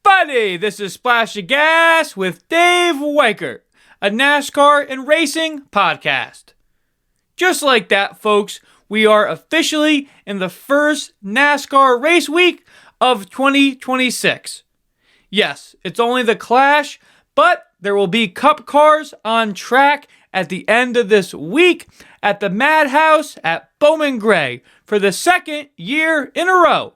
everybody! This is Splash of Gas with Dave Weichert, a NASCAR and racing podcast. Just like that, folks, we are officially in the first NASCAR race week of 2026. Yes, it's only the Clash, but there will be Cup cars on track at the end of this week at the Madhouse at Bowman Gray for the second year in a row.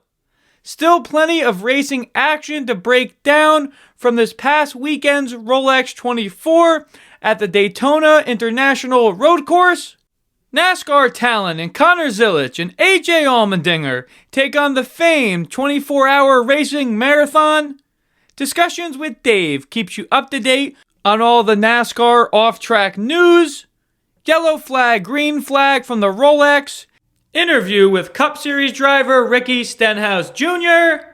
Still plenty of racing action to break down from this past weekend's Rolex 24 at the Daytona International Road Course. NASCAR talent and Connor Zilisch and AJ Allmendinger take on the famed 24-hour racing marathon. Discussions with Dave keeps you up to date on all the NASCAR off-track news. Yellow flag, green flag from the Rolex. Interview with Cup Series driver Ricky Stenhouse Jr.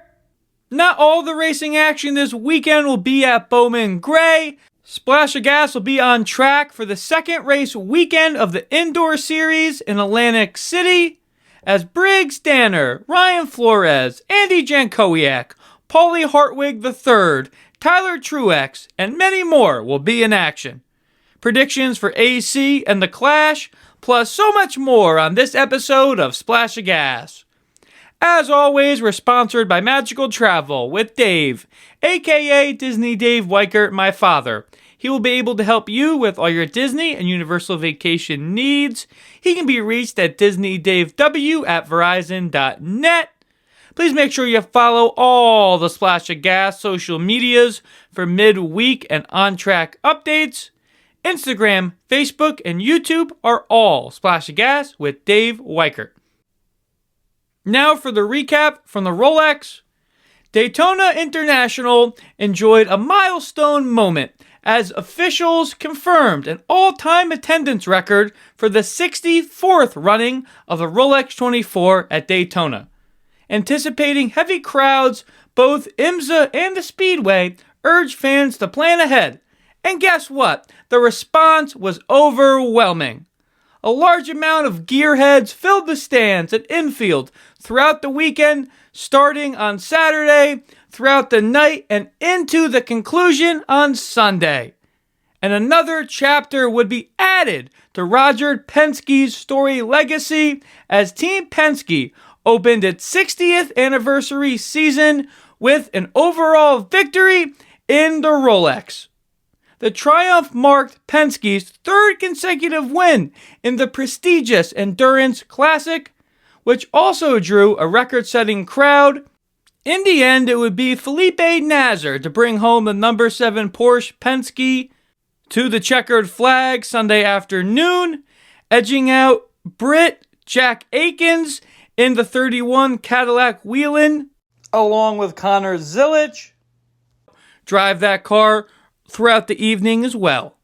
Not all the racing action this weekend will be at Bowman Gray. Splash of Gas will be on track for the second race weekend of the indoor series in Atlantic City as Briggs Danner, Ryan Flores, Andy Jankowiak, Paulie Hartwig III, Tyler Truex, and many more will be in action. Predictions for AC and the Clash, plus so much more on this episode of Splash of Gas. As always, we're sponsored by Magical Travel with Dave, aka Disney Dave Weichert, my father. He will be able to help you with all your Disney and Universal vacation needs. He can be reached at DisneyDaveW@Verizon.net. Please make sure you follow all the Splash of Gas social medias for midweek and on-track updates. Instagram, Facebook, and YouTube are all Splash of Gas with Dave Weichert. Now for the recap from the Rolex. Daytona International enjoyed a milestone moment as officials confirmed an all-time attendance record for the 64th running of the Rolex 24 at Daytona. Anticipating heavy crowds, both IMSA and the Speedway urged fans to plan ahead. And guess what? The response was overwhelming. A large amount of gearheads filled the stands at infield throughout the weekend, starting on Saturday, throughout the night, and into the conclusion on Sunday. And another chapter would be added to Roger Penske's story legacy as Team Penske opened its 60th anniversary season with an overall victory in the Rolex. The triumph marked Penske's third consecutive win in the prestigious Endurance Classic, which also drew a record-setting crowd. In the end, it would be Felipe Nasr to bring home the number 7 Porsche Penske to the checkered flag Sunday afternoon, edging out Brit Jack Aikens in the 31 Cadillac Wheelin', along with Connor Zilisch. Drive that car throughout the evening as well.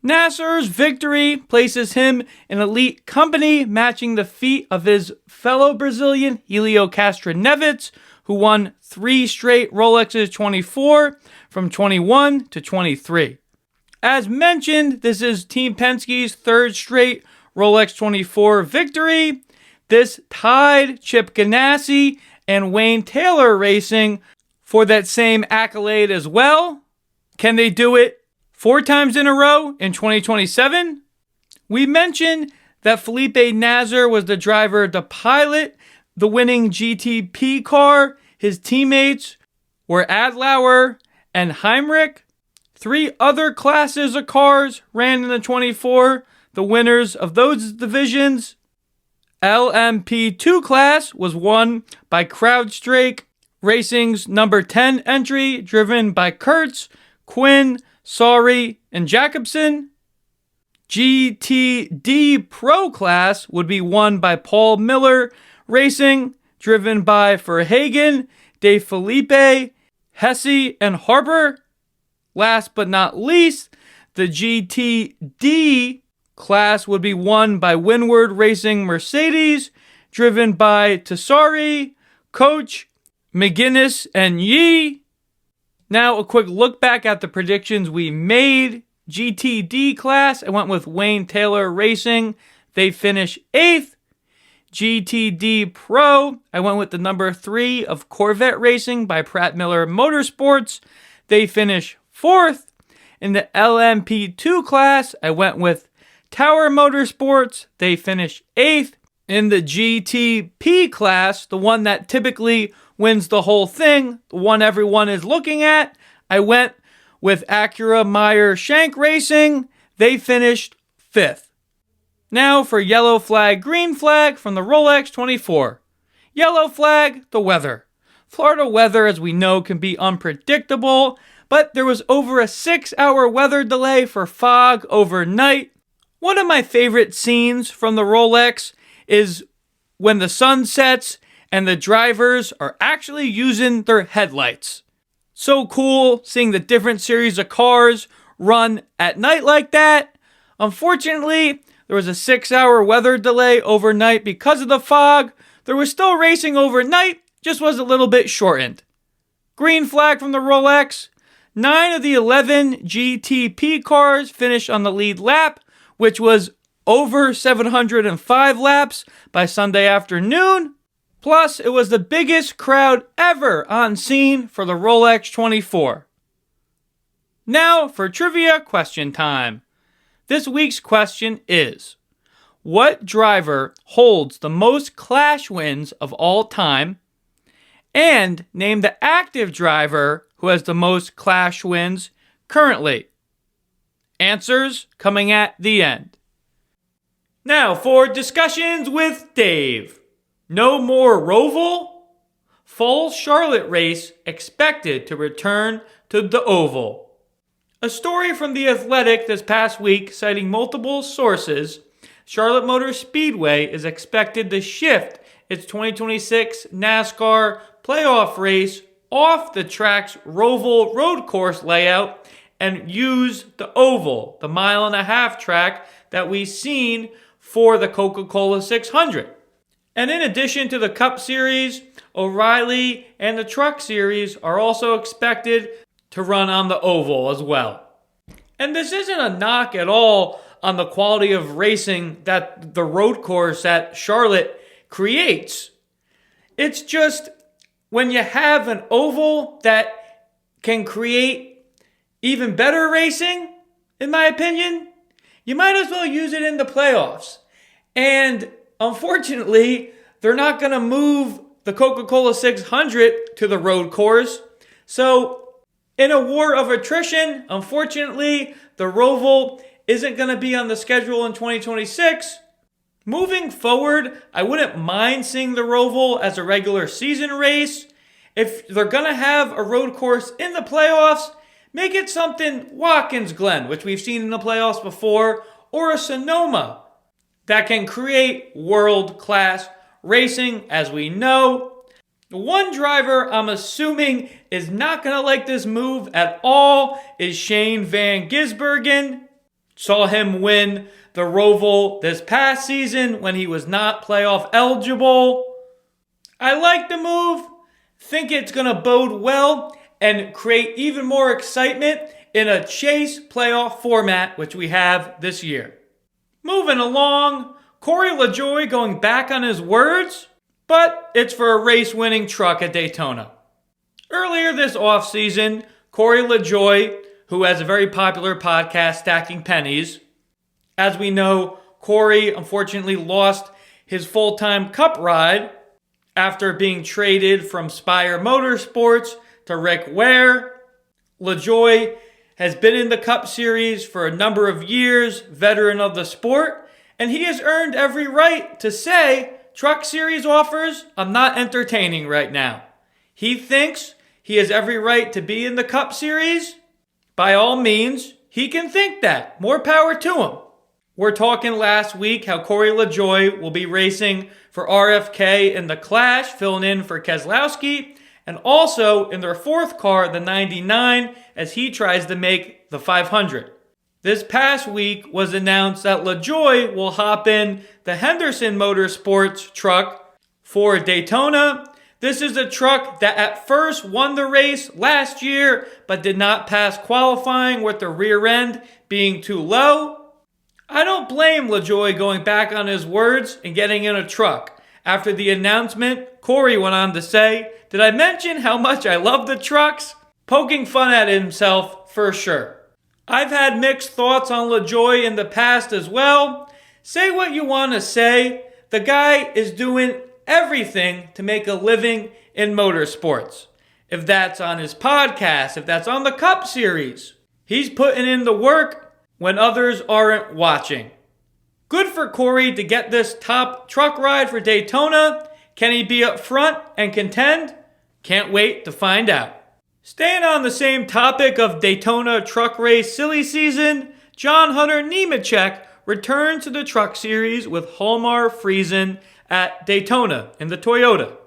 Nasr's victory places him in elite company, matching the feat of his fellow Brazilian Helio Castroneves, who won 3 straight Rolexes 24 from 21 to 23. As mentioned, this is Team Penske's third straight Rolex 24 victory. This tied Chip Ganassi and Wayne Taylor Racing for that same accolade as well. Can they do it 4 times in a row in 2027? We mentioned that Felipe Nasr was the driver to pilot the winning GTP car. His teammates were Adlauer and Heinrich. 3 other classes of cars ran in the 24. The winners of those divisions. LMP2 class was won by CrowdStrike Racing's number 10 entry, driven by Kurtz, Quinn, Saury, and Jacobson. GTD Pro class would be won by Paul Miller Racing, driven by Verhagen, De Felipe, Hesse, and Harper. Last but not least, the GTD class would be won by Windward Racing Mercedes, driven by Tessari, Coach, McGuinness, and Yee. Now, a quick look back at the predictions we made. GTD class, I went with Wayne Taylor Racing. They finish 8th. GTD Pro, I went with the number 3 of Corvette Racing by Pratt Miller Motorsports. They finish 4th. In the LMP2 class, I went with Tower Motorsports. They finish 8th. In the GTP class, the one that typically wins the whole thing, the one everyone is looking at, I went with Acura Meyer Shank Racing. They finished 5th. Now for yellow flag, green flag from the Rolex 24. Yellow flag, the weather. Florida weather, as we know, can be unpredictable, but there was over a 6-hour weather delay for fog overnight. One of my favorite scenes from the Rolex is when the sun sets and the drivers are actually using their headlights. So cool seeing the different series of cars run at night like that. Unfortunately, there was a 6-hour weather delay overnight because of the fog. There was still racing overnight, just was a little bit shortened. Green flag from the Rolex. 9 of the 11 GTP cars finished on the lead lap, which was over 705 laps by Sunday afternoon. Plus, it was the biggest crowd ever on scene for the Rolex 24. Now for trivia question time. This week's question is, what driver holds the most Clash wins of all time? And name the active driver who has the most Clash wins currently. Answers coming at the end. Now for discussions with Dave. No more Roval? Fall Charlotte race expected to return to the Oval. A story from The Athletic this past week citing multiple sources, Charlotte Motor Speedway is expected to shift its 2026 NASCAR playoff race off the track's Roval road course layout and use the Oval, the 1.5-mile track that we've seen for the Coca-Cola 600. And in addition to the Cup Series, O'Reilly and the Truck Series are also expected to run on the Oval as well. And this isn't a knock at all on the quality of racing that the road course at Charlotte creates. It's just when you have an oval that can create even better racing, in my opinion, you might as well use it in the playoffs. And unfortunately, they're not going to move the Coca-Cola 600 to the road course. So in a war of attrition, unfortunately, the Roval isn't going to be on the schedule in 2026. Moving forward, I wouldn't mind seeing the Roval as a regular season race. If they're going to have a road course in the playoffs, make it something Watkins Glen, which we've seen in the playoffs before, or a Sonoma that can create world-class racing, as we know. The one driver I'm assuming is not going to like this move at all is Shane Van Gisbergen. Saw him win the Roval this past season when he was not playoff eligible. I like the move. Think it's going to bode well and create even more excitement in a chase playoff format, which we have this year. Moving along, Corey LaJoie going back on his words, but it's for a race-winning truck at Daytona. Earlier this offseason, Corey LaJoie, who has a very popular podcast, Stacking Pennies, as we know, Corey unfortunately lost his full-time Cup ride after being traded from Spire Motorsports to Rick Ware. LaJoie has been in the Cup Series for a number of years, veteran of the sport, and he has earned every right to say, Truck Series offers, I'm not entertaining right now. He thinks he has every right to be in the Cup Series. By all means, he can think that. More power to him. We're talking last week how Corey LaJoie will be racing for RFK in the Clash, filling in for Keselowski, and also in their fourth car, the 99, as he tries to make the 500. This past week was announced that LaJoie will hop in the Henderson Motorsports truck for Daytona. This is a truck that at first won the race last year, but did not pass qualifying with the rear end being too low. I don't blame LaJoie going back on his words and getting in a truck. After the announcement, Corey went on to say, "Did I mention how much I love the trucks?" Poking fun at himself for sure. I've had mixed thoughts on LaJoie in the past as well. Say what you want to say. The guy is doing everything to make a living in motorsports. If that's on his podcast, if that's on the Cup Series, he's putting in the work when others aren't watching. Good for Corey to get this top truck ride for Daytona. Can he be up front and contend? Can't wait to find out. Staying on the same topic of Daytona truck race silly season, John Hunter Nemechek returned to the Truck Series with Hjalmar Friesen at Daytona in the Toyota.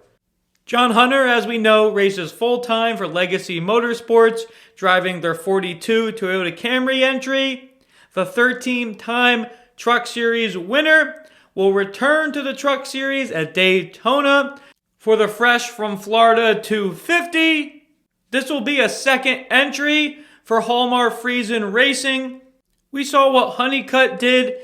John Hunter, as we know, races full-time for Legacy Motorsports, driving their 42 Toyota Camry entry. The 13-time Truck Series winner will return to the Truck Series at Daytona for the Fresh from Florida 250. This will be a second entry for Hjalmar Friesen Racing. We saw what Honeycutt did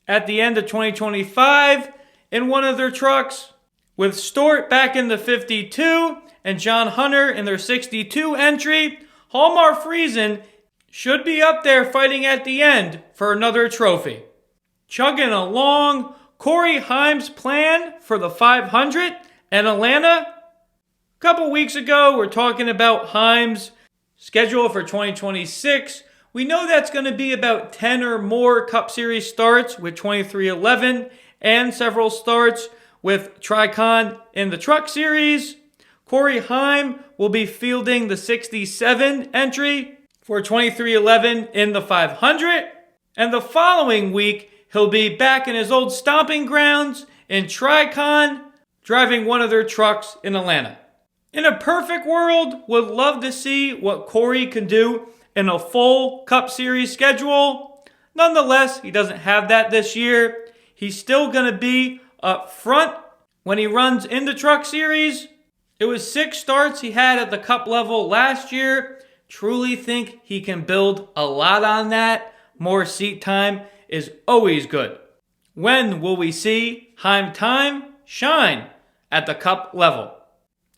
at the end of 2025 in one of their trucks, with Stewart back in the 52 and John Hunter in their 62 entry. Hjalmar Friesen should be up there fighting at the end for another trophy. Chugging along, Corey Heim's plan for the 500 in Atlanta. A couple weeks ago, we're talking about Heim's schedule for 2026. We know that's going to be about 10 or more Cup Series starts with 2311 and several starts with Tricon in the Truck Series. Corey Heim will be fielding the 67 entry for 2311 in the 500. And the following week, he'll be back in his old stomping grounds in Tricon, driving one of their trucks in Atlanta. In a perfect world, would love to see what Corey can do in a full Cup Series schedule. Nonetheless, he doesn't have that this year. He's still going to be up front when he runs in the Truck Series. It was 6 starts he had at the Cup level last year. Truly think he can build a lot on that. More seat time is always good. When will we see Heim time shine at the Cup level?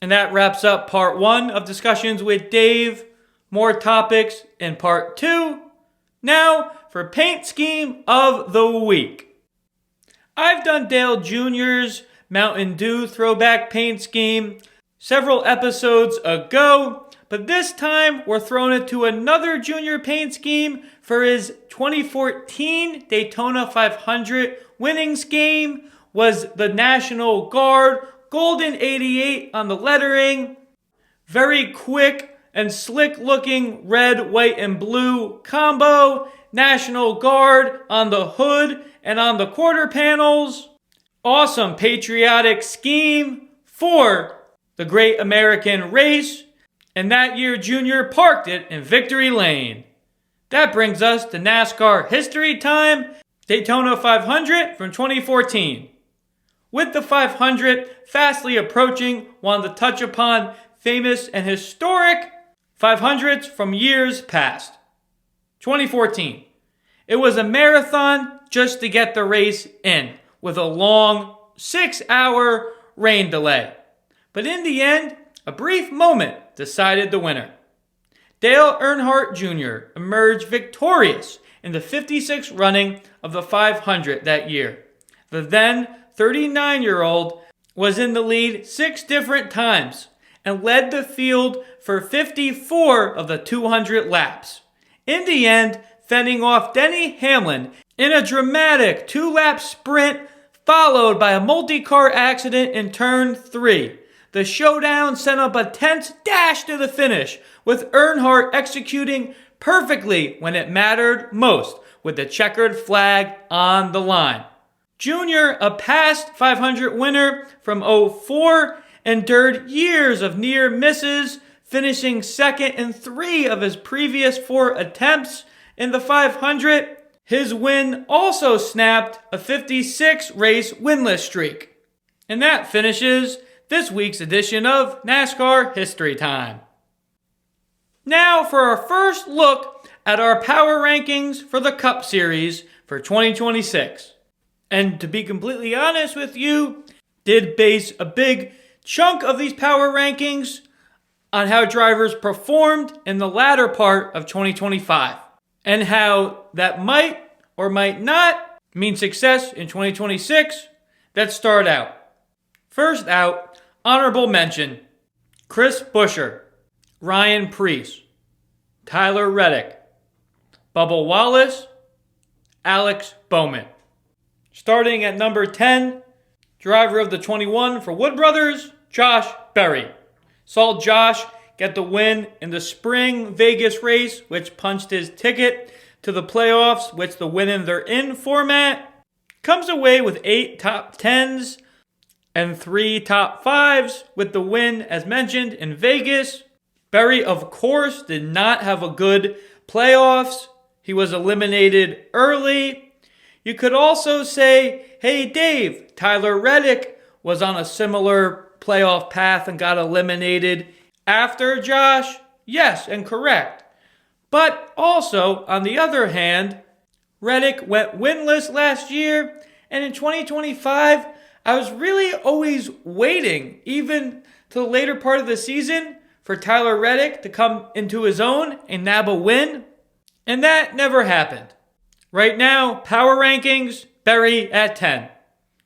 And that wraps up part 1 of discussions with Dave. More topics in part 2. Now for paint scheme of the week. I've done Dale Jr.'s Mountain Dew throwback paint scheme several episodes ago, but this time we're throwing it to another junior paint scheme for his 2014 Daytona 500 winning scheme. Was the National Guard golden 88 on the lettering. Very quick and slick looking red, white, and blue combo. National Guard on the hood and on the quarter panels. Awesome patriotic scheme for the Great American Race. And that year Junior parked it in Victory Lane. That brings us to NASCAR history time. Daytona 500 from 2014. With the 500 fastly approaching, wanted to touch upon famous and historic 500s from years past. 2014. It was a marathon just to get the race in, with a long 6-hour rain delay. But in the end, a brief moment decided the winner. Dale Earnhardt Jr. emerged victorious in the 56th running of the 500 that year. The then 39-year-old was in the lead 6 different times and led the field for 54 of the 200 laps. In the end, fending off Denny Hamlin in a dramatic 2-lap sprint followed by a multi-car accident in turn 3. The showdown sent up a tense dash to the finish, with Earnhardt executing perfectly when it mattered most, with the checkered flag on the line. Junior, a past 500 winner from 04, endured years of near misses, finishing second in 3 of his previous 4 attempts in the 500. His win also snapped a 56-race winless streak. And that finishes this week's edition of NASCAR History Time. Now for our first look at our power rankings for the Cup Series for 2026. And to be completely honest with you, did base a big chunk of these power rankings on how drivers performed in the latter part of 2025 and how that might or might not mean success in 2026. Let's start out. First out, honorable mention, Chris Buescher, Ryan Preece, Tyler Reddick, Bubba Wallace, Alex Bowman. Starting at number 10, driver of the 21 for Wood Brothers, Josh Berry. Saw Josh get the win in the spring Vegas race, which punched his ticket to the playoffs, which the win in their in format. Comes away with 8 top 10s and 3 top 5s with the win, as mentioned, in Vegas. Berry, of course, did not have a good playoffs. He was eliminated early. You could also say, hey Dave, Tyler Reddick was on a similar playoff path and got eliminated after Josh. Yes, and correct. But also, on the other hand, Reddick went winless last year, and in 2025, I was really always waiting, even to the later part of the season, for Tyler Reddick to come into his own and nab a win, and that never happened. Right now, power rankings, Berry at 10.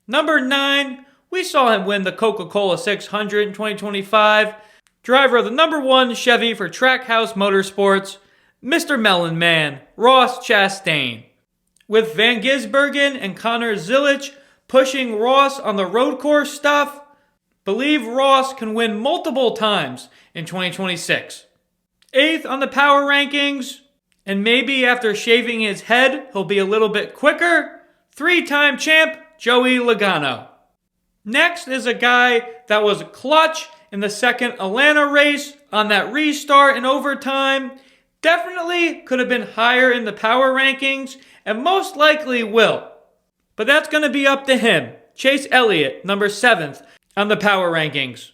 Number 9, we saw him win the Coca-Cola 600 in 2025. Driver of the number 1 Chevy for Trackhouse Motorsports, Mr. Melon Man, Ross Chastain. With Van Gisbergen and Connor Zilisch pushing Ross on the road course stuff, believe Ross can win multiple times in 2026. 8th on the power rankings, and maybe after shaving his head, he'll be a little bit quicker, 3-time champ Joey Logano. Next is a guy that was clutch in the second Atlanta race on that restart in overtime. Definitely could have been higher in the power rankings and most likely will. But that's going to be up to him. Chase Elliott, number 7th on the power rankings.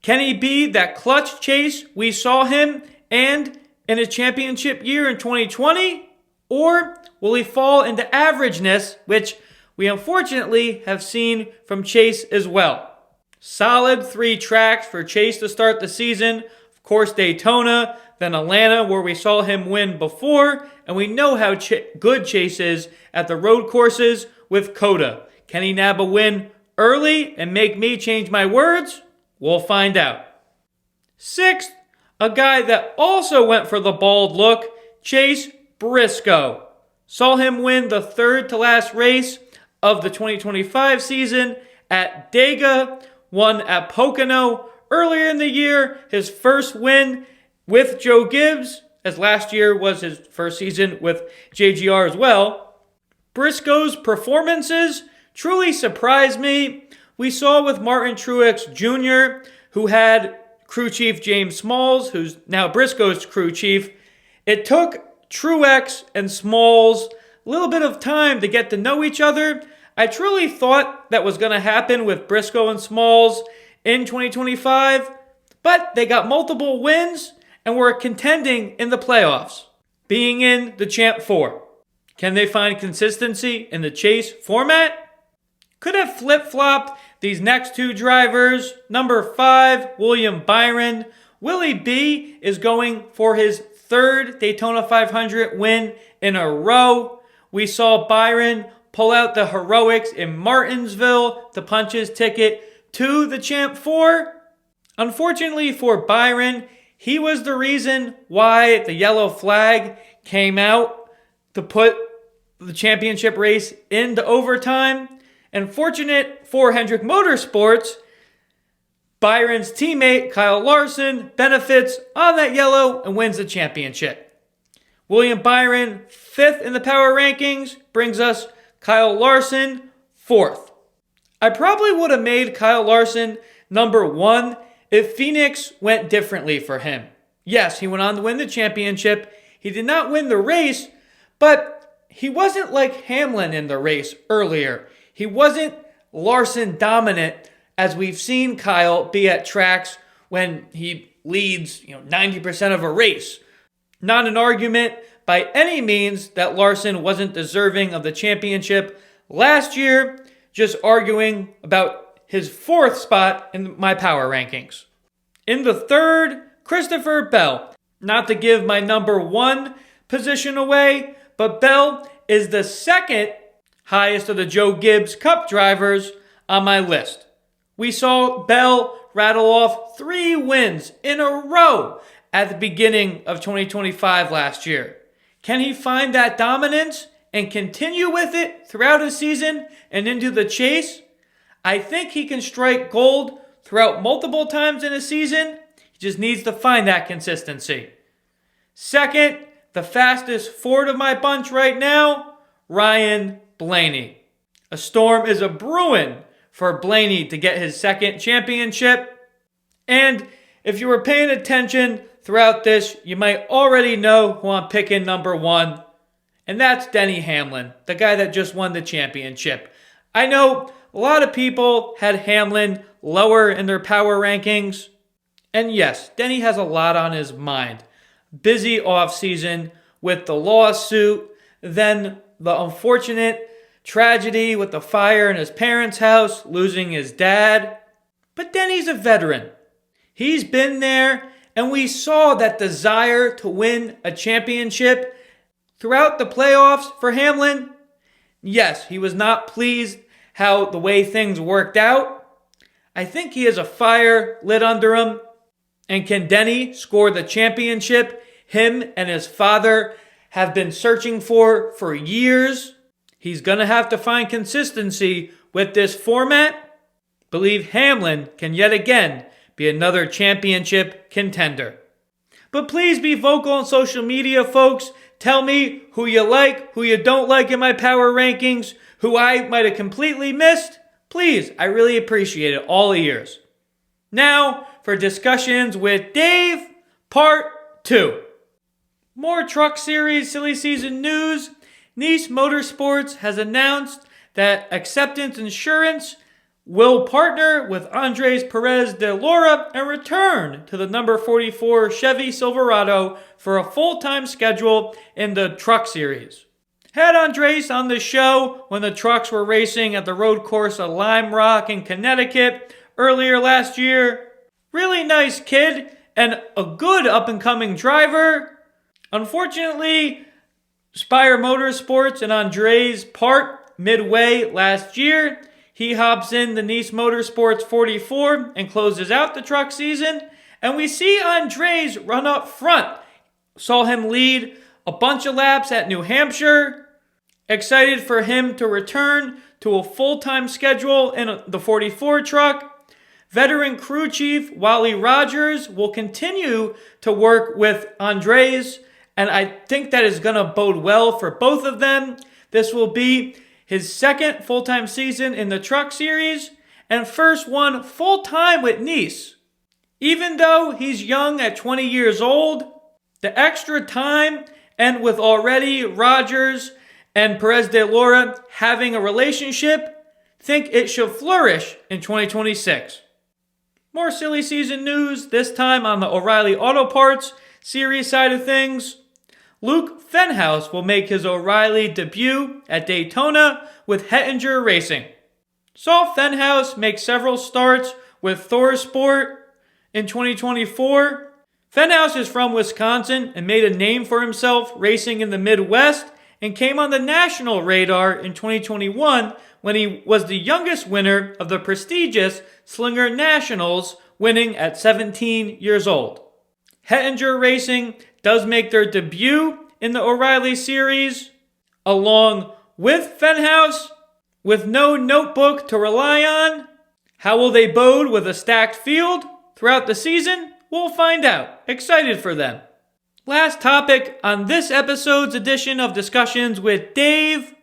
Can he be that clutch Chase we saw him and in a championship year in 2020? Or will he fall into averageness, which we unfortunately have seen from Chase as well? Solid 3 tracks for Chase to start the season. Of course, Daytona, then Atlanta, where we saw him win before, and we know how good Chase is at the road courses with COTA. Can he nab a win early and make me change my words? We'll find out. 6th, a guy that also went for the bald look, Chase Briscoe. Saw him win the 3rd to last race of the 2025 season at Dega, won at Pocono earlier in the year, his first win with Joe Gibbs, as last year was his first season with JGR as well. Briscoe's performances truly surprised me. We saw with Martin Truex Jr., who had crew chief James Smalls, who's now Briscoe's crew chief. It took Truex and Smalls a little bit of time to get to know each other. I truly thought that was going to happen with Briscoe and Smalls in 2025, but they got multiple wins and were contending in the playoffs, being in the Champ 4. Can they find consistency in the Chase format? Could have flip-flopped these next 2 drivers. Number 5, William Byron. Willie B is going for his 3rd Daytona 500 win in a row. We saw Byron pull out the heroics in Martinsville to punch his ticket to the Champ 4. Unfortunately for Byron, he was the reason why the yellow flag came out to put the championship race into overtime. And fortunate for Hendrick Motorsports, Byron's teammate Kyle Larson benefits on that yellow and wins the championship. William Byron, 5th in the power rankings, brings us Kyle Larson, 4th. I probably would have made Kyle Larson number 1 if Phoenix went differently for him. Yes, he went on to win the championship. He did not win the race, but he wasn't like Hamlin in the race earlier. He wasn't Larson dominant as we've seen Kyle be at tracks when he leads 90% of a race. Not an argument by any means that Larson wasn't deserving of the championship last year, just arguing about his 4th spot in my power rankings. In the 3rd, Christopher Bell. Not to give my number 1 position away, but Bell is the 2nd highest of the Joe Gibbs Cup drivers on my list. We saw Bell rattle off 3 wins in a row at the beginning of 2025 last year. Can he find that dominance and continue with it throughout his season and into the chase? I think he can strike gold throughout multiple times in a season. He just needs to find that consistency. Second, the fastest Ford of my bunch right now, Ryan Blaney. A storm is a brewing for Blaney to get his 2nd championship. And if you were paying attention throughout this, you might already know who I'm picking number 1. And that's Denny Hamlin, the guy that just won the championship. I know a lot of people had Hamlin lower in their power rankings. And yes, Denny has a lot on his mind. Busy offseason with the lawsuit, then the unfortunate tragedy with the fire in his parents' house, losing his dad. But Denny's a veteran. He's been there, and we saw that desire to win a championship throughout the playoffs for Hamlin. Yes, he was not pleased how the way things worked out. I think he has a fire lit under him. And can Denny score the championship him and his father have been searching for years? He's going to have to find consistency with this format. Believe Hamlin can yet again be another championship contender. But please be vocal on social media, folks. Tell me who you like, who you don't like in my power rankings, who I might have completely missed. Please, I really appreciate it, all ears. Now, for discussions with Dave, part 2. More Truck Series silly season news. Nice Motorsports has announced that Acceptance Insurance will partner with Andres Perez de Laura and return to the number 44 Chevy Silverado for a full-time schedule in the Truck Series. Had Andres on the show when the trucks were racing at the road course of Lime Rock in Connecticut earlier last year. Really nice kid and a good up-and-coming driver. Unfortunately, Spire Motorsports and Andres part midway last year. He hops in the Nice Motorsports 44 and closes out the truck season. And we see Andres run up front. Saw him lead a bunch of laps at New Hampshire. Excited for him to return to a full-time schedule in the 44 truck. Veteran crew chief Wally Rogers will continue to work with Andres, and I think that is going to bode well for both of them. This will be his 2nd full-time season in the Truck Series and first one full-time with Nice. Even though he's young at 20 years old, the extra time and with already Rogers and Perez de Laura having a relationship, think it should flourish in 2026. More silly season news, this time on the O'Reilly Auto Parts series side of things. Luke Fenhouse will make his O'Reilly debut at Daytona with Hettinger Racing. Saw Fenhouse make several starts with ThorSport in 2024. Fenhouse is from Wisconsin and made a name for himself racing in the Midwest and came on the national radar in 2021 when he was the youngest winner of the prestigious Slinger Nationals, winning at 17 years old. Hettinger Racing does make their debut in the O'Reilly Series, along with Fenhouse, with no notebook to rely on. How will they bode with a stacked field throughout the season? We'll find out. Excited for them. Last topic on this episode's edition of Discussions with Dave,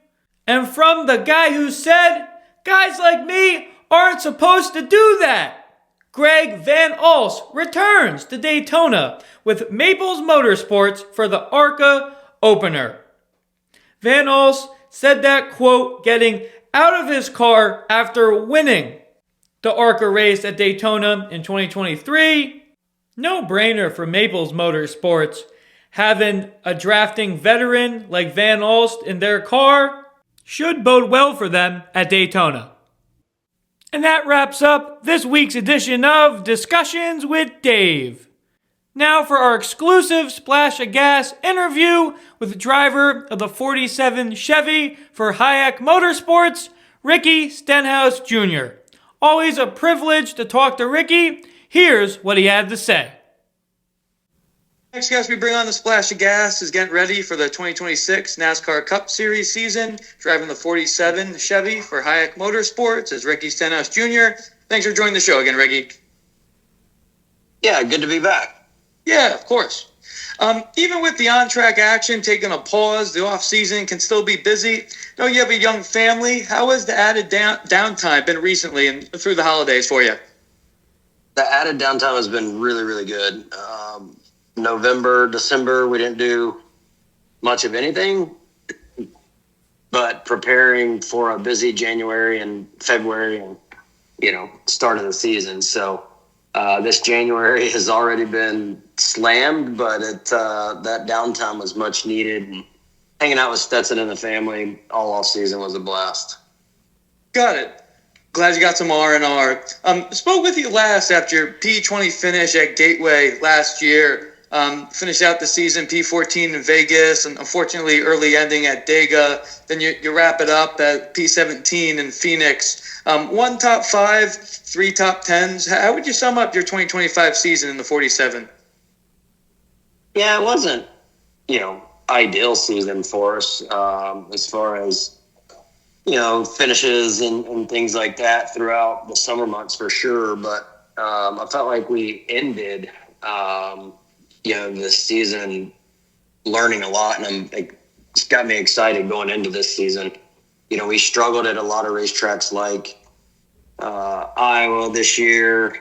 and from the guy who said, guys like me aren't supposed to do that. Greg Van Alst returns to Daytona with Maples Motorsports for the ARCA opener. Van Alst said that, quote, getting out of his car after winning the ARCA race at Daytona in 2023. No brainer for Maples Motorsports. Having a drafting veteran like Van Alst in their car should bode well for them at Daytona. And that wraps up this week's edition of Discussions with Dave. Now for our exclusive Splash of Gas interview with the driver of the 47 Chevy for Hayek Motorsports, Ricky Stenhouse Jr. Always a privilege to talk to Ricky. Here's what he had to say. Next guest we bring on the Splash of Gas is getting ready for the 2026 NASCAR Cup Series season, driving the 47 Chevy for Hayek Motorsports is Ricky Stenhouse Jr. Thanks for joining the show again, Ricky. Yeah, good to be back. Yeah, of course. Even with the on-track action taking a pause, the off-season can still be busy. I know you have a young family. How has the added downtime been recently and through the holidays for you? The added downtime has been really, really good. November, December, we didn't do much of anything, but preparing for a busy January and February and, start of the season. So this January has already been slammed, but that downtime was much needed. And hanging out with Stetson and the family all off season was a blast. Got it. Glad you got some R&R. Spoke with you last after your P20 finish at Gateway last year. Finished out the season P14 in Vegas, and unfortunately early ending at Dega. Then you wrap it up at P17 in Phoenix. 1 top 5, 3 top 10s. How would you sum up your 2025 season in the 47? Yeah, it wasn't, ideal season for us as far as, finishes and things like that throughout the summer months for sure. But I felt like we ended this season learning a lot, and it's got me excited going into this season. We struggled at a lot of racetracks like Iowa this year,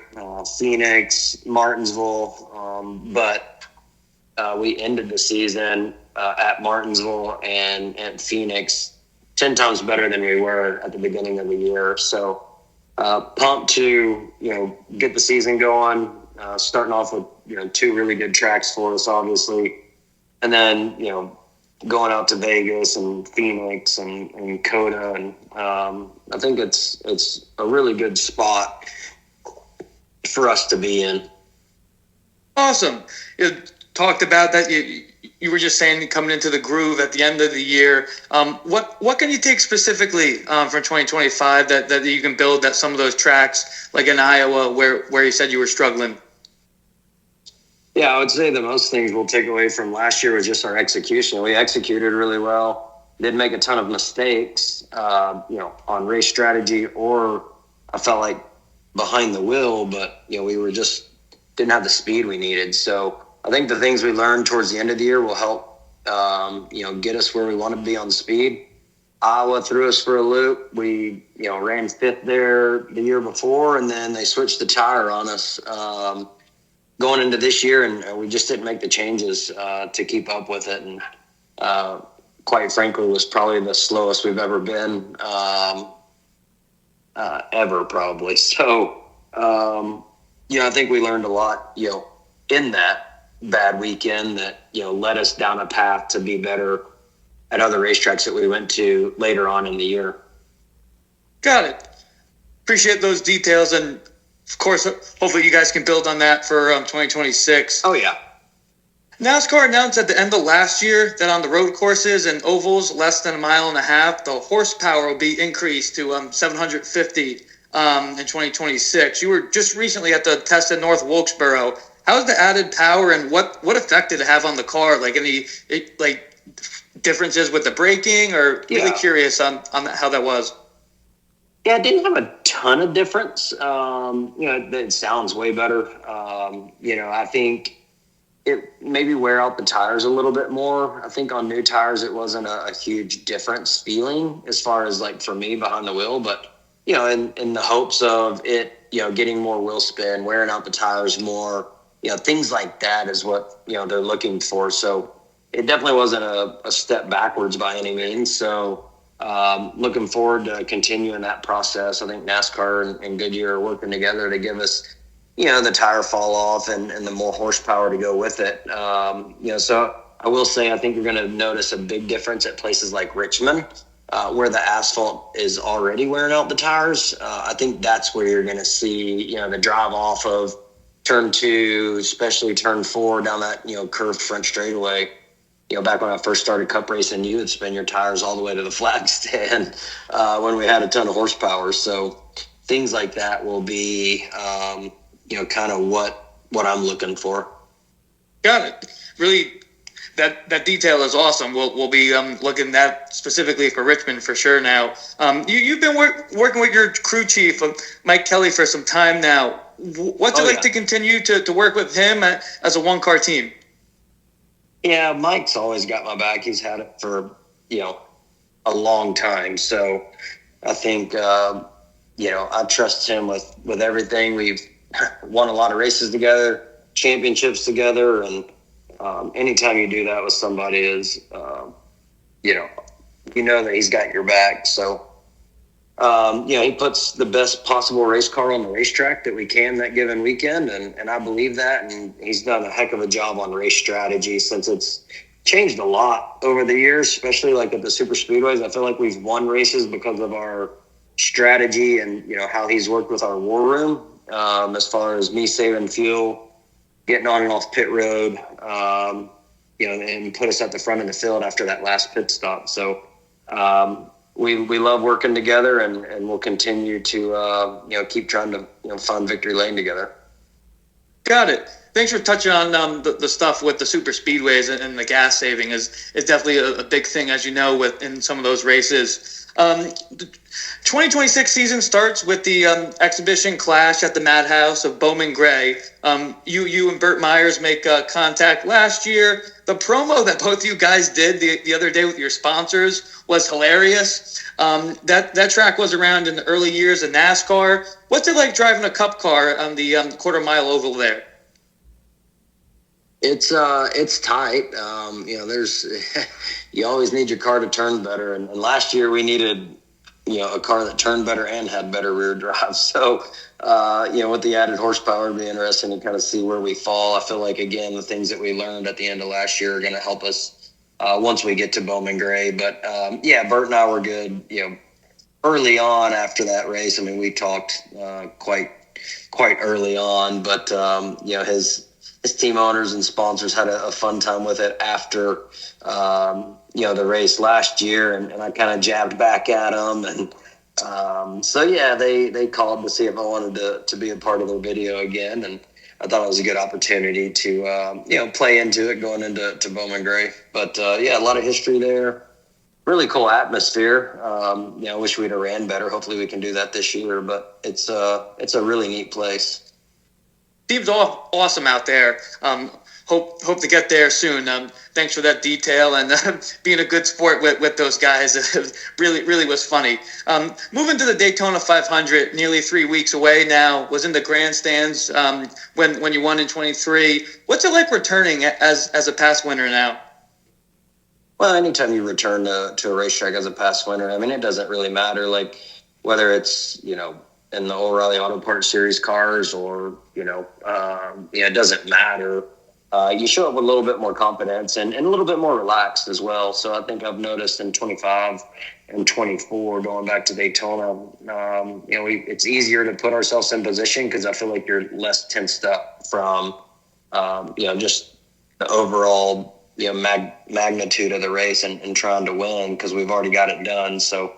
Phoenix, Martinsville, but we ended the season at Martinsville and at Phoenix 10 times better than we were at the beginning of the year. So pumped to get the season going. Starting off with 2 really good tracks for us, obviously, and then going out to Vegas and Phoenix and Coda, and I think it's a really good spot for us to be in. Awesome. You talked about that. You were just saying coming into the groove at the end of the year. What can you take specifically from 2025 that you can build at some of those tracks, like in Iowa, where you said you were struggling? Yeah, I would say the most things we'll take away from last year was just our execution. We executed really well. Didn't make a ton of mistakes, on race strategy, or I felt like behind the wheel, but we were just didn't have the speed we needed. So I think the things we learned towards the end of the year will help, get us where we want to be on speed. Iowa threw us for a loop. We, ran 5th there the year before, and then they switched the tire on us going into this year, and we just didn't make the changes to keep up with it. And quite frankly, was probably the slowest we've ever been, ever probably. So, I think we learned a lot, in that bad weekend that, led us down a path to be better at other racetracks that we went to later on in the year. Got it. Appreciate those details, and of course, hopefully you guys can build on that for 2026. Oh, yeah. NASCAR announced at the end of last year that on the road courses and ovals less than 1.5 miles, the horsepower will be increased to 750 in 2026. You were just recently at the test at North Wilkesboro. How's the added power, and what effect did it have on the car? Like any differences with the braking, or really curious on how that was? Yeah, it didn't have a ton of difference. It sounds way better. I think it maybe wear out the tires a little bit more. I think on new tires, it wasn't a huge difference feeling as far as for me behind the wheel, but in the hopes of it, getting more wheel spin, wearing out the tires more, things like that is what, they're looking for. So it definitely wasn't a step backwards by any means. So looking forward to continuing that process. I think NASCAR and Goodyear are working together to give us, the tire fall off and the more horsepower to go with it. So I will say I think you're going to notice a big difference at places like Richmond. where the asphalt is already wearing out the tires. I think that's where you're going to see, the drive off of turn 2, especially turn 4 down that, curved front straightaway. Back when I first started cup racing, you would spin your tires all the way to the flag stand when we had a ton of horsepower. So things like that will be, kind of what I'm looking for. Got it. Really, that detail is awesome. We'll be looking at specifically for Richmond for sure now. You've been working with your crew chief, Mike Kelly, for some time now. What's it like to continue to work with him as a one-car team? Yeah, Mike's always got my back. He's had it for, a long time. So I think, I trust him with everything. We've won a lot of races together, championships together, and anytime you do that with somebody is, that he's got your back. So, he puts the best possible race car on the racetrack that we can that given weekend. And I believe that. And he's done a heck of a job on race strategy since it's changed a lot over the years, especially like at the super speedways. I feel like we've won races because of our strategy and, how he's worked with our war room, as far as me saving fuel, getting on and off pit road, and put us at the front of the field after that last pit stop. So, we love working together, and we'll continue to keep trying to find victory lane together. Got it. Thanks for touching on the stuff with the super speedways and the gas saving is definitely a big thing, as you know, in some of those races. The 2026 season starts with the exhibition clash at the Madhouse of Bowman Gray. You and Burt Myers make contact last year. The promo that both you guys did the other day with your sponsors was hilarious. That track was around in the early years of NASCAR. What's it like driving a cup car on the quarter-mile oval there? It's tight. There's you always need your car to turn better, and last year we needed a car that turned better and had better rear drive. So with the added horsepower, it'd be interesting to kind of see where we fall. I feel like again the things that we learned at the end of last year are going to help us once we get to Bowman Gray. But Bert and I were good. Early on after that race, I mean we talked quite early on, but his team owners and sponsors had a fun time with it after, the race last year. And I kind of jabbed back at them. And they called to see if I wanted to be a part of their video again. And I thought it was a good opportunity to, play into it going into Bowman Gray. But, a lot of history there. Really cool atmosphere. I wish we'd have ran better. Hopefully we can do that this year. But it's a really neat place. Seems awesome out there. Hope to get there soon. Thanks for that detail and being a good sport with those guys. It really was funny. Moving to the Daytona 500, nearly 3 weeks away now. Was in the grandstands when you won in 23. What's it like returning as a past winner now? Well, anytime you return to a racetrack as a past winner, I mean, it doesn't really matter. Like whether it's in the O'Reilly Auto Parts Series cars or, it doesn't matter. You show up with a little bit more confidence and a little bit more relaxed as well. So I think I've noticed in 25 and 24 going back to Daytona, it's easier to put ourselves in position because I feel like you're less tensed up from, just the overall, magnitude of the race and trying to win because we've already got it done. So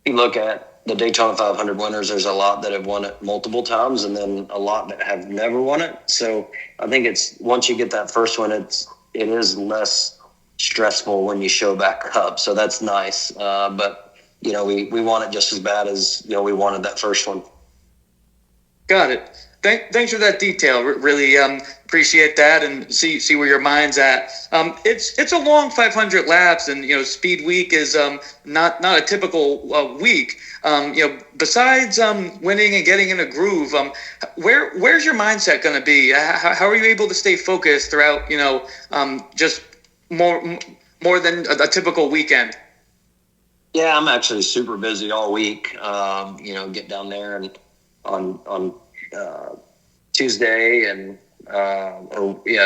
if you look at the Daytona 500 winners, there's a lot that have won it multiple times and then a lot that have never won it. So I think it's once you get that first one, it is less stressful when you show back up. So that's nice. But we want it just as bad as, we wanted that first one. Got it. Thanks for that detail. Really appreciate that and see where your mind's at. It's a long 500 laps, and Speed Week is not a typical week. Besides winning and getting in a groove, where's your mindset going to be? How are you able to stay focused throughout just more than a typical weekend? Yeah, I'm actually super busy all week. Get down there and on Tuesday and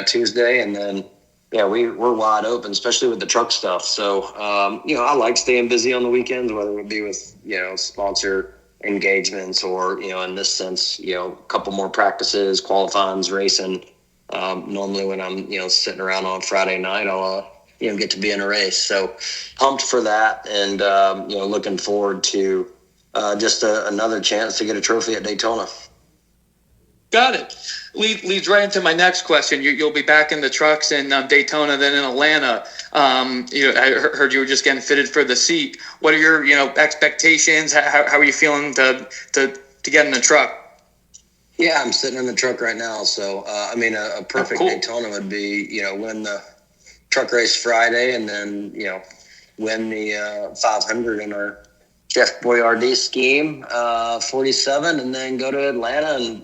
Tuesday, and then yeah, we're wide open, especially with the truck stuff. So, I like staying busy on the weekends, whether it be with, sponsor engagements or, in this sense, a couple more practices, qualifyings, racing. Normally when I'm, sitting around on Friday night, I'll, get to be in a race. So pumped for that. And, looking forward to just another chance to get a trophy at Daytona. Got it. Leads right into my next question. You'll be back in the trucks in Daytona, then in Atlanta. I heard you were just getting fitted for the seat. What are your expectations? How are you feeling to get in the truck? Yeah, I'm sitting in the truck right now. So a perfect Daytona would be win the truck race Friday, and then win the 500 in our Jeff Boyardee scheme, 47, and then go to Atlanta and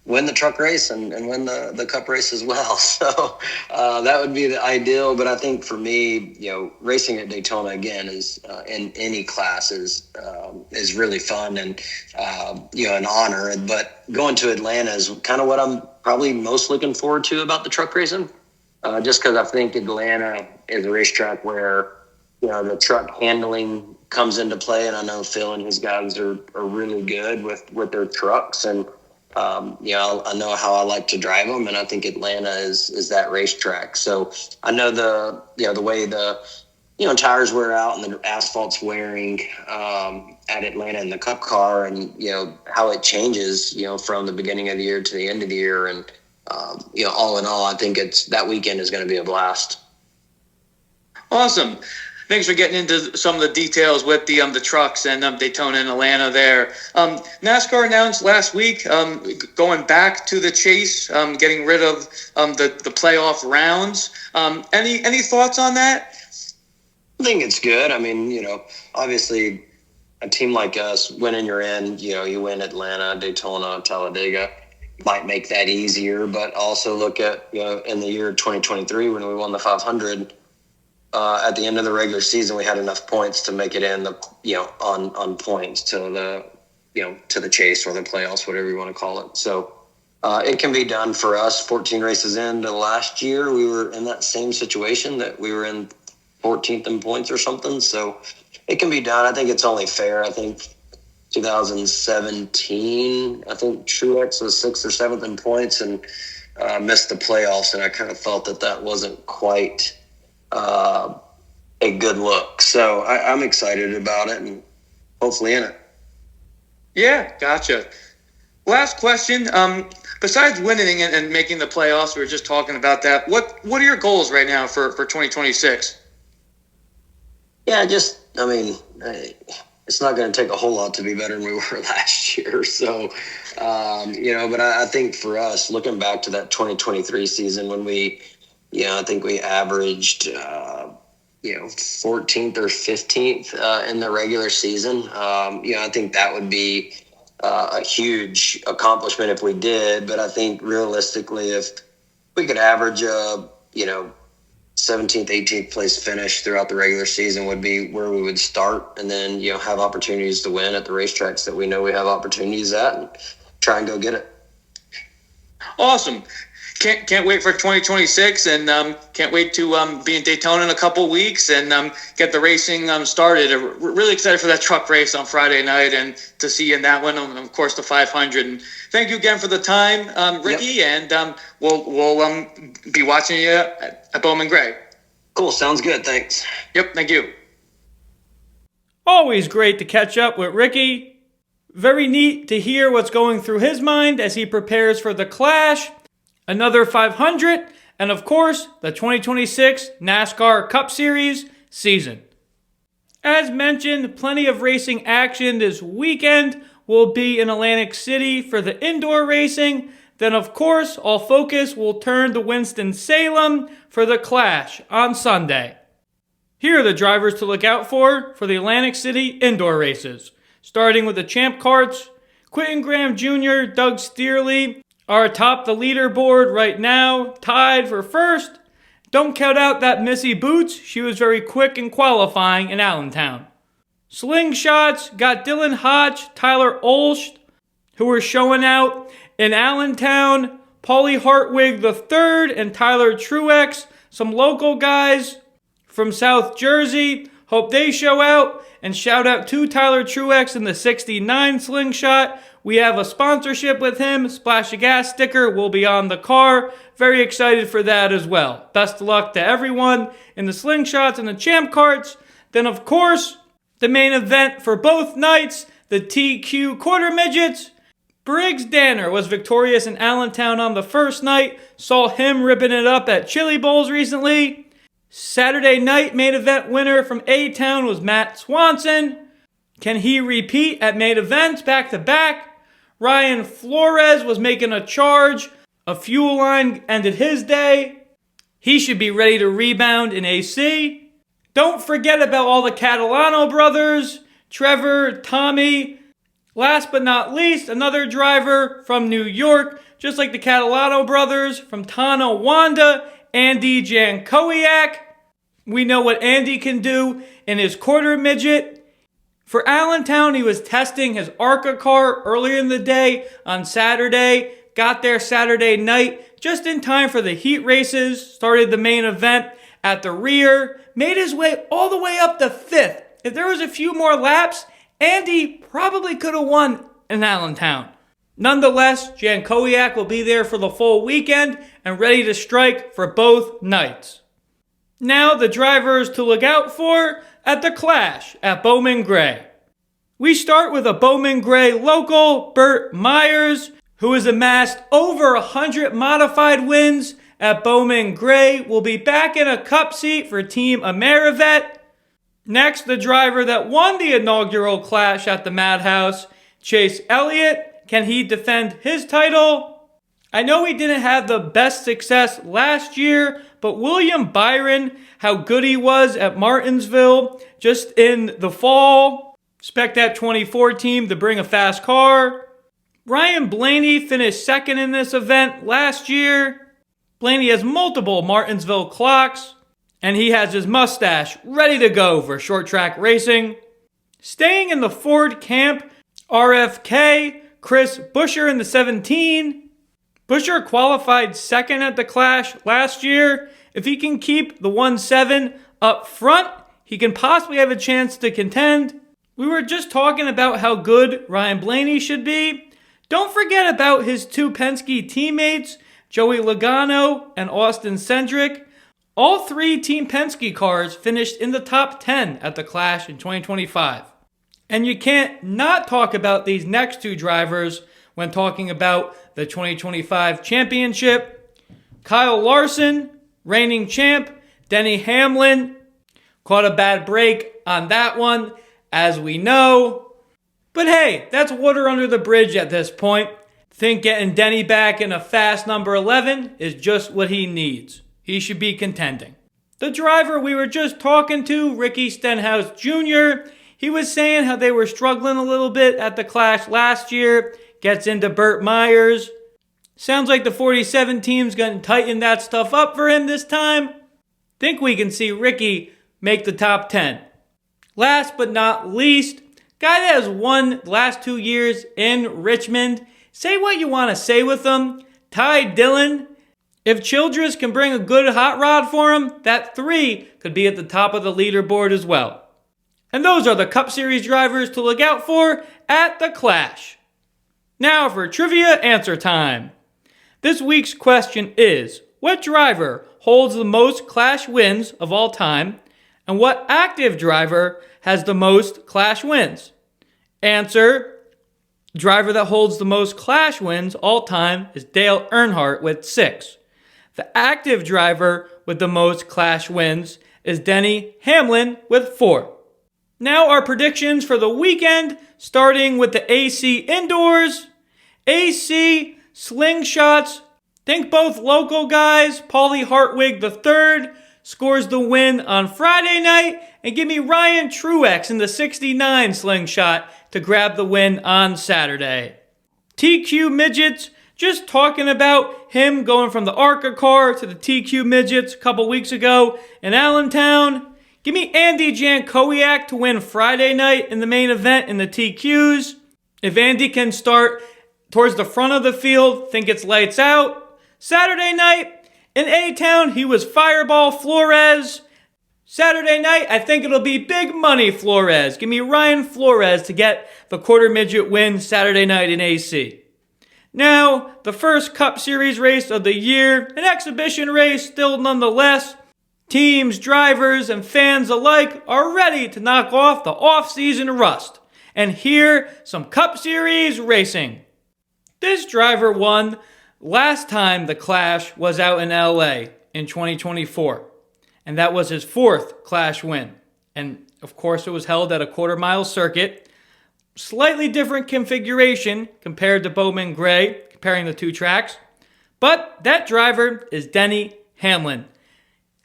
win the truck race and win the cup race as well. So that would be the ideal. But I think for me, racing at Daytona again is in any class is really fun and an honor. But going to Atlanta is kind of what I'm probably most looking forward to about the truck racing, just because I think Atlanta is a racetrack where the truck handling comes into play, and I know Phil and his guys are really good with their trucks, and I know how I like to drive them, and I think Atlanta is that racetrack. So I know the way the tires wear out and the asphalt's wearing at Atlanta in the Cup car, and how it changes from the beginning of the year to the end of the year, and all in all, I think that weekend is going to be a blast. Awesome. Thanks for getting into some of the details with the trucks and Daytona and Atlanta there. NASCAR announced last week going back to the chase, getting rid of the playoff rounds. Any thoughts on that? I think it's good. I mean, obviously a team like us, winning your end, you win Atlanta, Daytona, Talladega, might make that easier. But also look at, in the year 2023 when we won the 500, at the end of the regular season, we had enough points to make it in on points to the chase or the playoffs, whatever you want to call it. So it can be done for us. 14 races into last year, we were in that same situation that we were in 14th in points or something. So it can be done. I think it's only fair. I think 2017, I think Truex was 6th or 7th in points and missed the playoffs, and I kind of felt that wasn't quite a good look. So I'm excited about it and hopefully in it. Yeah, gotcha. Last question. Besides winning and making the playoffs, we were just talking about that. What are your goals right now for 2026? Yeah, it's not going to take a whole lot to be better than we were last year. So, but I think for us, looking back to that 2023 season when I think we averaged, 14th or 15th in the regular season. I think that would be a huge accomplishment if we did. But I think realistically, if we could average 17th, 18th place finish throughout the regular season would be where we would start, and then have opportunities to win at the racetracks that we know we have opportunities at, and try and go get it. Awesome. Can't wait for 2026, and can't wait to be in Daytona in a couple weeks and get the racing started. We're really excited for that truck race on Friday night and to see you in that one, and of course the 500. And thank you again for the time, Ricky. Yep. And we'll be watching you at Bowman Gray. Cool, sounds good. Thanks. Yep, thank you. Always great to catch up with Ricky. Very neat to hear what's going through his mind as he prepares for the Clash, another 500, and of course, the 2026 NASCAR Cup Series season. As mentioned, plenty of racing action this weekend. We'll be in Atlantic City for the indoor racing. Then, of course, all focus will turn to Winston-Salem for the Clash on Sunday. Here are the drivers to look out for the Atlantic City indoor races. Starting with the Champ Karts, Quentin Graham Jr., Doug Steerley are atop the leaderboard right now, tied for first. Don't count out that Missy Boots. She was very quick in qualifying in Allentown. Slingshots got Dylan Hodge, Tyler Olst, who were showing out in Allentown. Paulie Hartwig III and Tyler Truex, some local guys from South Jersey. Hope they show out. And shout out to Tyler Truex in the 69 slingshot. We have a sponsorship with him. Splash of Gas sticker will be on the car. Very excited for that as well. Best of luck to everyone in the slingshots and the champ carts. Then, of course, the main event for both nights, the TQ quarter midgets. Briggs Danner was victorious in Allentown on the first night. Saw him ripping it up at Chili Bowls recently. Saturday night main event winner from A-Town was Matt Swanson. Can he repeat at main events back to back? Ryan Flores was making a charge. A fuel line ended his day. He should be ready to rebound in AC. Don't forget about all the Catalano brothers, Trevor, Tommy. Last but not least, another driver from New York, just like the Catalano brothers, from Tonawanda, Andy Jankowiak. We know what Andy can do in his quarter midget. For Allentown, he was testing his ARCA car earlier in the day on Saturday. Got there Saturday night, just in time for the heat races. Started the main event at the rear. Made his way all the way up to 5th. If there was a few more laps, Andy probably could have won in Allentown. Nonetheless, Jankowiak will be there for the full weekend and ready to strike for both nights. Now the drivers to look out for at the Clash at Bowman Gray. We start with a Bowman Gray local, Burt Myers, who has amassed over 100 modified wins at Bowman Gray, will be back in a cup seat for Team Amerivet. Next, the driver that won the inaugural Clash at the Madhouse, Chase Elliott. Can he defend his title? I know he didn't have the best success last year, but William Byron, how good he was at Martinsville just in the fall. Expect that 24 team to bring a fast car. Ryan Blaney finished second in this event last year. Blaney has multiple Martinsville clocks, and he has his mustache ready to go for short track racing. Staying in the Ford camp, RFK, Chris Buescher in the 17. Buescher qualified second at the Clash last year. If he can keep the 1-7 up front, he can possibly have a chance to contend. We were just talking about how good Ryan Blaney should be. Don't forget about his two Penske teammates, Joey Logano and Austin Cindric. All three Team Penske cars finished in the top 10 at the Clash in 2025. And you can't not talk about these next two drivers when talking about the 2025 championship. Kyle Larson, reigning champ. Denny Hamlin caught a bad break on that one, as we know. But hey, that's water under the bridge at this point. Think getting Denny back in a fast number 11 is just what he needs. He should be contending. The driver we were just talking to, Ricky Stenhouse Jr., he was saying how they were struggling a little bit at the Clash last year. Gets into Burt Myers. Sounds like the 47 team's going to tighten that stuff up for him this time. Think we can see Ricky make the top 10. Last but not least, guy that has won the last 2 years in Richmond. Say what you want to say with him. Ty Dillon. If Childress can bring a good hot rod for him, that 3 could be at the top of the leaderboard as well. And those are the Cup Series drivers to look out for at the Clash. Now for trivia answer time. This week's question is, what driver holds the most Clash wins of all time, and what active driver has the most Clash wins? Answer, driver that holds the most Clash wins all time is Dale Earnhardt with 6. The active driver with the most Clash wins is Denny Hamlin with 4. Now our predictions for the weekend, starting with the AC indoors. AC, slingshots, think both local guys. Paulie Hartwig III scores the win on Friday night. And give me Ryan Truex in the 69 slingshot to grab the win on Saturday. TQ midgets, just talking about him going from the ARCA car to the TQ midgets a couple weeks ago in Allentown. Give me Andy Jankowiak to win Friday night in the main event in the TQs. If Andy can start towards the front of the field, think it's lights out. Saturday night, in A-Town, he was Fireball Flores. Saturday night, I think it'll be Big Money Flores. Give me Ryan Flores to get the quarter midget win Saturday night in AC. Now, the first Cup Series race of the year, an exhibition race still nonetheless. Teams, drivers, and fans alike are ready to knock off the off-season rust and hear some Cup Series racing. This driver won last time the Clash was out in LA in 2024. And that was his fourth Clash win. And of course it was held at a quarter-mile circuit. Slightly different configuration compared to Bowman Gray, comparing the two tracks. But that driver is Denny Hamlin.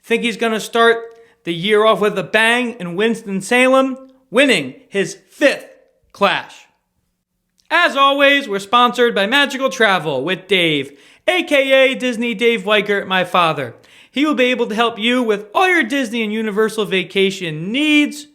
Think he's going to start the year off with a bang in Winston-Salem, winning his fifth Clash. As always, we're sponsored by Magical Travel with Dave, aka Disney Dave Weichert, my father. He will be able to help you with all your Disney and Universal vacation needs.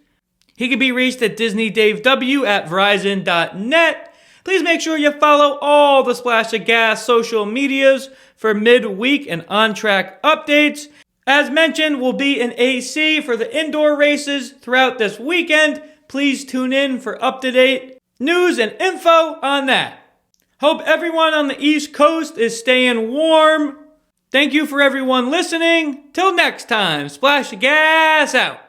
He can be reached at DisneyDaveW@Verizon.net. Please make sure you follow all the Splash of Gas social medias for midweek and on-track updates. As mentioned, we'll be in AC for the indoor races throughout this weekend. Please tune in for up-to-date news and info on that. Hope everyone on the East Coast is staying warm. Thank you for everyone listening. Till next time, Splash of Gas out.